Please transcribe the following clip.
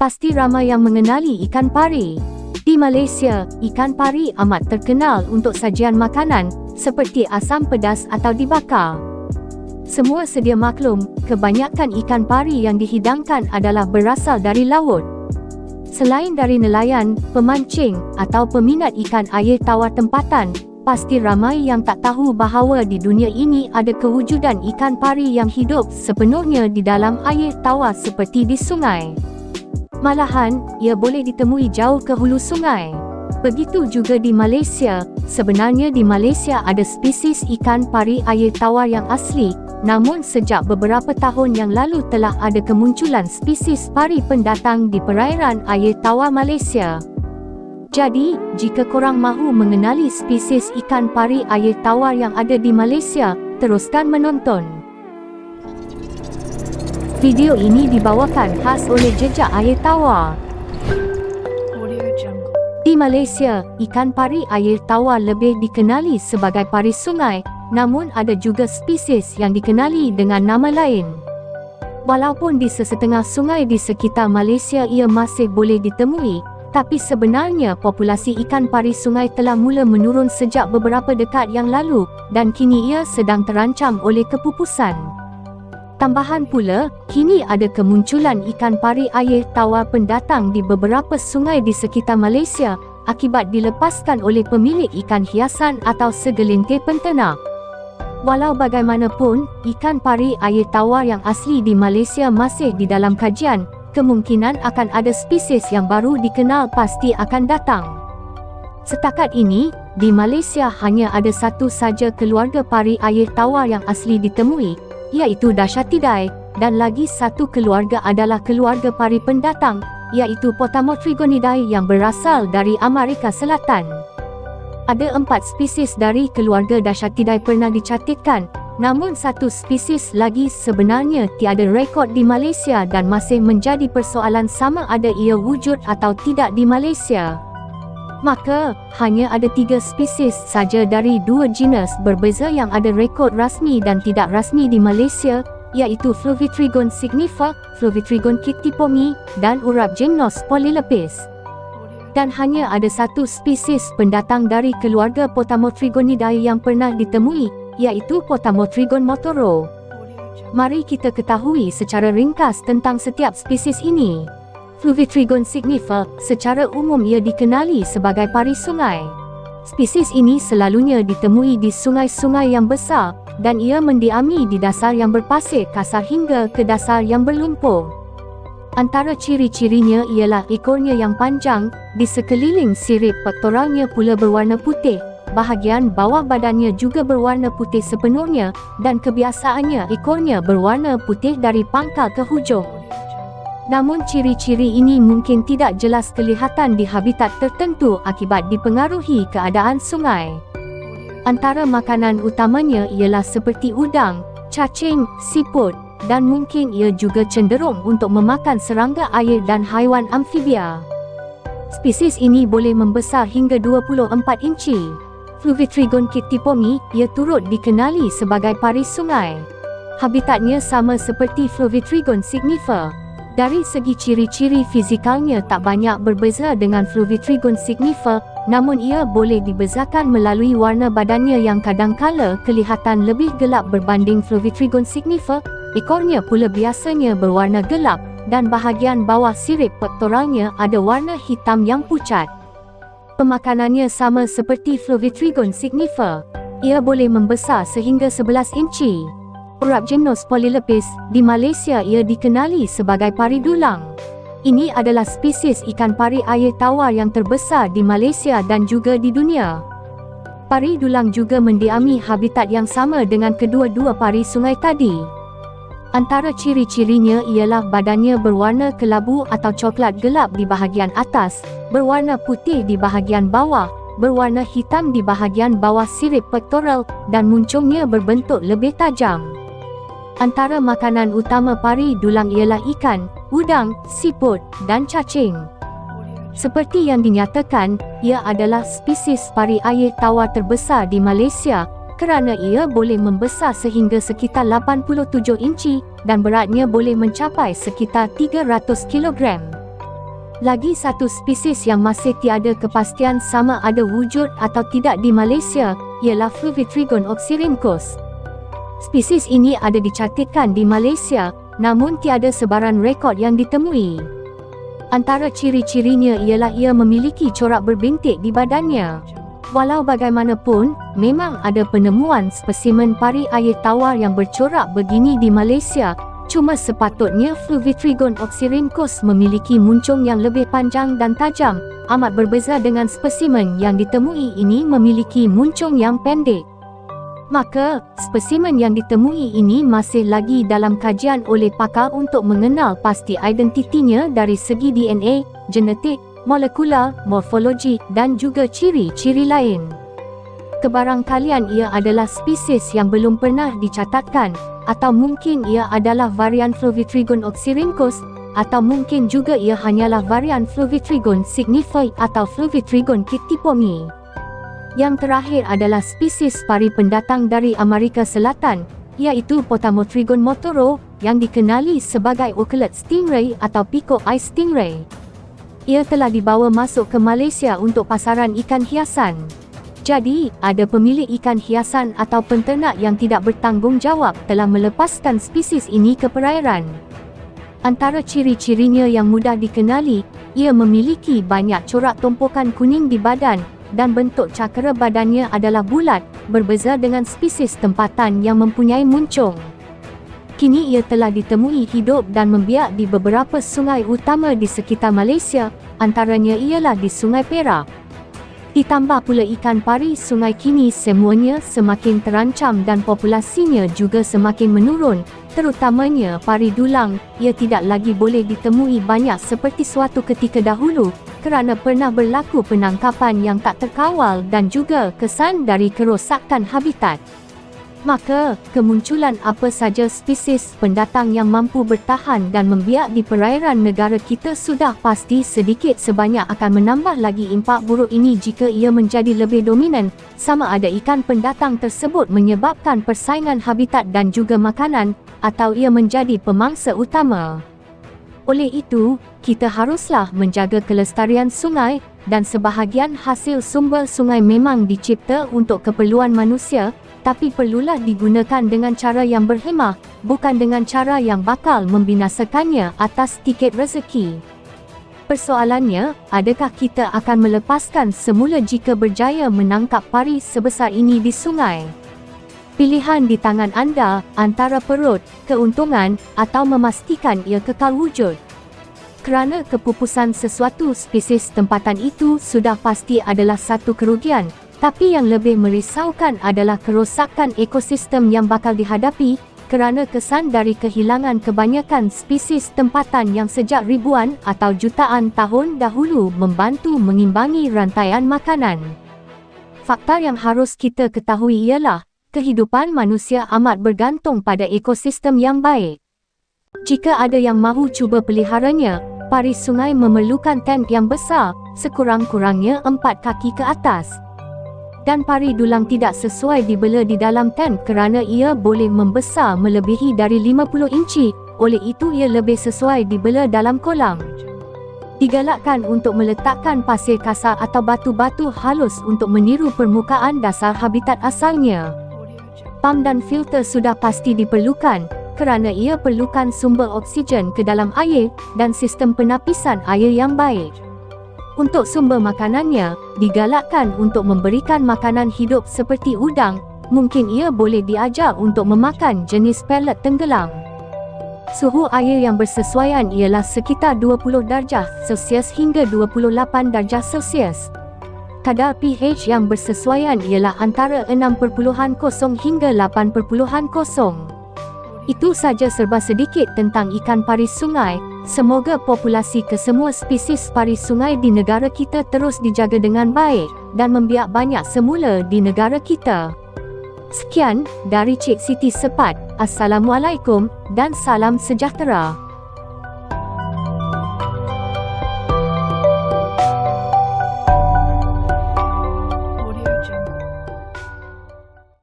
Pasti ramai yang mengenali ikan pari. Di Malaysia, ikan pari amat terkenal untuk sajian makanan seperti asam pedas atau dibakar. Semua sedia maklum, kebanyakan ikan pari yang dihidangkan adalah berasal dari laut. Selain dari nelayan, pemancing atau peminat ikan air tawar tempatan, pasti ramai yang tak tahu bahawa di dunia ini ada kewujudan ikan pari yang hidup sepenuhnya di dalam air tawar seperti di sungai. Malahan, ia boleh ditemui jauh ke hulu sungai. Begitu juga di Malaysia. Sebenarnya di Malaysia ada spesies ikan pari air tawar yang asli, namun sejak beberapa tahun yang lalu telah ada kemunculan spesies pari pendatang di perairan air tawar Malaysia. Jadi, jika korang mahu mengenali spesies ikan pari air tawar yang ada di Malaysia, teruskan menonton. Video ini dibawakan khas oleh Jejak Air Tawar. Di Malaysia, ikan pari air tawar lebih dikenali sebagai pari sungai, namun ada juga spesies yang dikenali dengan nama lain. Walaupun di sesetengah sungai di sekitar Malaysia ia masih boleh ditemui, tapi sebenarnya populasi ikan pari sungai telah mula menurun sejak beberapa dekad yang lalu dan kini ia sedang terancam oleh kepupusan. Tambahan pula, kini ada kemunculan ikan pari air tawar pendatang di beberapa sungai di sekitar Malaysia akibat dilepaskan oleh pemilik ikan hiasan atau segelintir penternak. Walau bagaimanapun, ikan pari air tawar yang asli di Malaysia masih di dalam kajian, kemungkinan akan ada spesies yang baru dikenal pasti akan datang. Setakat ini, di Malaysia hanya ada satu saja keluarga pari air tawar yang asli ditemui, iaitu Dasyatidae, dan lagi satu keluarga adalah keluarga pari pendatang, iaitu Potamotrygonidae yang berasal dari Amerika Selatan. Ada 4 spesies dari keluarga Dasyatidae pernah dicatatkan, namun satu spesies lagi sebenarnya tiada rekod di Malaysia dan masih menjadi persoalan sama ada ia wujud atau tidak di Malaysia. Maka, hanya ada 3 spesies saja dari 2 genus berbeza yang ada rekod rasmi dan tidak rasmi di Malaysia, iaitu Fluvitrigon signifer, Fluvitrigon kictipomi, dan Urapgemnos polylepis. Dan hanya ada satu spesies pendatang dari keluarga Potamotrygonidae yang pernah ditemui, iaitu Potamotrigon motoro. Mari kita ketahui secara ringkas tentang setiap spesies ini. Fluvitrigon signifer, secara umum ia dikenali sebagai pari sungai. Spesies ini selalunya ditemui di sungai-sungai yang besar dan ia mendiami di dasar yang berpasir kasar hingga ke dasar yang berlumpur. Antara ciri-cirinya ialah ekornya yang panjang, di sekeliling sirip pektoralnya pula berwarna putih, bahagian bawah badannya juga berwarna putih sepenuhnya, dan kebiasaannya ekornya berwarna putih dari pangkal ke hujung. Namun ciri-ciri ini mungkin tidak jelas kelihatan di habitat tertentu akibat dipengaruhi keadaan sungai. Antara makanan utamanya ialah seperti udang, cacing, siput, dan mungkin ia juga cenderung untuk memakan serangga air dan haiwan amfibia. Spesies ini boleh membesar hingga 24 inci. Fluvitrigon kictipomi, ia turut dikenali sebagai pari sungai. Habitatnya sama seperti Fluvitrigon signifer. Dari segi ciri-ciri fizikalnya tak banyak berbeza dengan Fluvitrigon signifer, namun ia boleh dibezakan melalui warna badannya yang kadangkala kelihatan lebih gelap berbanding Fluvitrigon signifer, ekornya pula biasanya berwarna gelap, dan bahagian bawah sirip pektoralnya ada warna hitam yang pucat. Pemakanannya sama seperti Fluvitrigon signifer. Ia boleh membesar sehingga 11 inci. Urapgemnos polylepis, di Malaysia ia dikenali sebagai pari dulang. Ini adalah spesies ikan pari air tawar yang terbesar di Malaysia dan juga di dunia. Pari dulang juga mendiami habitat yang sama dengan kedua-dua pari sungai tadi. Antara ciri-cirinya ialah badannya berwarna kelabu atau coklat gelap di bahagian atas, berwarna putih di bahagian bawah, berwarna hitam di bahagian bawah sirip pektoral, dan muncungnya berbentuk lebih tajam. Antara makanan utama pari dulang ialah ikan, udang, siput, dan cacing. Seperti yang dinyatakan, ia adalah spesies pari air tawar terbesar di Malaysia kerana ia boleh membesar sehingga sekitar 87 inci dan beratnya boleh mencapai sekitar 300 kilogram. Lagi satu spesies yang masih tiada kepastian sama ada wujud atau tidak di Malaysia ialah Fluvitrigon oxyrhynchus. Spesies ini ada dicatatkan di Malaysia, namun tiada sebaran rekod yang ditemui. Antara ciri-cirinya ialah ia memiliki corak berbintik di badannya. Walau bagaimanapun, memang ada penemuan spesimen pari air tawar yang bercorak begini di Malaysia. Cuma sepatutnya Fluvitrigon oxyrhynchus memiliki muncung yang lebih panjang dan tajam, amat berbeza dengan spesimen yang ditemui ini memiliki muncung yang pendek. Maka, spesimen yang ditemui ini masih lagi dalam kajian oleh pakar untuk mengenal pasti identitinya dari segi DNA, genetik, molekular, morfologi dan juga ciri-ciri lain. Kebarangkalian ia adalah spesies yang belum pernah dicatatkan, atau mungkin ia adalah varian Fluvitrigon oxyrhynchus, atau mungkin juga ia hanyalah varian Fluvitrigon signifi atau Fluvitrigon kictipomi. Yang terakhir adalah spesies pari pendatang dari Amerika Selatan, iaitu Potamotrigon motoro, yang dikenali sebagai Ocelot stingray atau Peacock eye stingray. Ia telah dibawa masuk ke Malaysia untuk pasaran ikan hiasan. Jadi, ada pemilik ikan hiasan atau penternak yang tidak bertanggungjawab telah melepaskan spesies ini ke perairan. Antara ciri-cirinya yang mudah dikenali, ia memiliki banyak corak tumpukan kuning di badan dan bentuk cakera badannya adalah bulat, berbeza dengan spesies tempatan yang mempunyai muncung. Kini ia telah ditemui hidup dan membiak di beberapa sungai utama di sekitar Malaysia, antaranya ialah di Sungai Perak. Ditambah pula ikan pari sungai kini semuanya semakin terancam dan populasinya juga semakin menurun, terutamanya pari dulang. Ia tidak lagi boleh ditemui banyak seperti suatu ketika dahulu kerana pernah berlaku penangkapan yang tak terkawal dan juga kesan dari kerosakan habitat. Maka, kemunculan apa saja spesies pendatang yang mampu bertahan dan membiak di perairan negara kita sudah pasti sedikit sebanyak akan menambah lagi impak buruk ini jika ia menjadi lebih dominan, sama ada ikan pendatang tersebut menyebabkan persaingan habitat dan juga makanan, atau ia menjadi pemangsa utama. Oleh itu, kita haruslah menjaga kelestarian sungai, dan sebahagian hasil sumber sungai memang dicipta untuk keperluan manusia, tapi perlulah digunakan dengan cara yang berhemah, bukan dengan cara yang bakal membinasakannya atas tiket rezeki. Persoalannya, adakah kita akan melepaskan semula jika berjaya menangkap pari sebesar ini di sungai? Pilihan di tangan anda antara perut, keuntungan, atau memastikan ia kekal wujud. Kerana kepupusan sesuatu spesies tempatan itu sudah pasti adalah satu kerugian, tapi yang lebih merisaukan adalah kerosakan ekosistem yang bakal dihadapi kerana kesan dari kehilangan kebanyakan spesies tempatan yang sejak ribuan atau jutaan tahun dahulu membantu mengimbangi rantaian makanan. Fakta yang harus kita ketahui ialah, kehidupan manusia amat bergantung pada ekosistem yang baik. Jika ada yang mahu cuba peliharanya, pari sungai memerlukan tank yang besar, sekurang-kurangnya 4 kaki ke atas. Dan pari dulang tidak sesuai dibela di dalam tank kerana ia boleh membesar melebihi dari 50 inci, oleh itu ia lebih sesuai dibela dalam kolam. Digalakkan untuk meletakkan pasir kasar atau batu-batu halus untuk meniru permukaan dasar habitat asalnya. Pam dan filter sudah pasti diperlukan, kerana ia perlukan sumber oksigen ke dalam air dan sistem penapisan air yang baik. Untuk sumber makanannya, digalakkan untuk memberikan makanan hidup seperti udang, mungkin ia boleh diajar untuk memakan jenis pelet tenggelam. Suhu air yang bersesuaian ialah sekitar 20 darjah Celsius hingga 28 darjah Celsius. Kadar pH yang bersesuaian ialah antara 6.0 hingga 8.0. Itu saja serba sedikit tentang ikan pari sungai. Semoga populasi kesemua spesies pari sungai di negara kita terus dijaga dengan baik dan membiak banyak semula di negara kita. Sekian dari Cik Siti Sepat. Assalamualaikum dan salam sejahtera.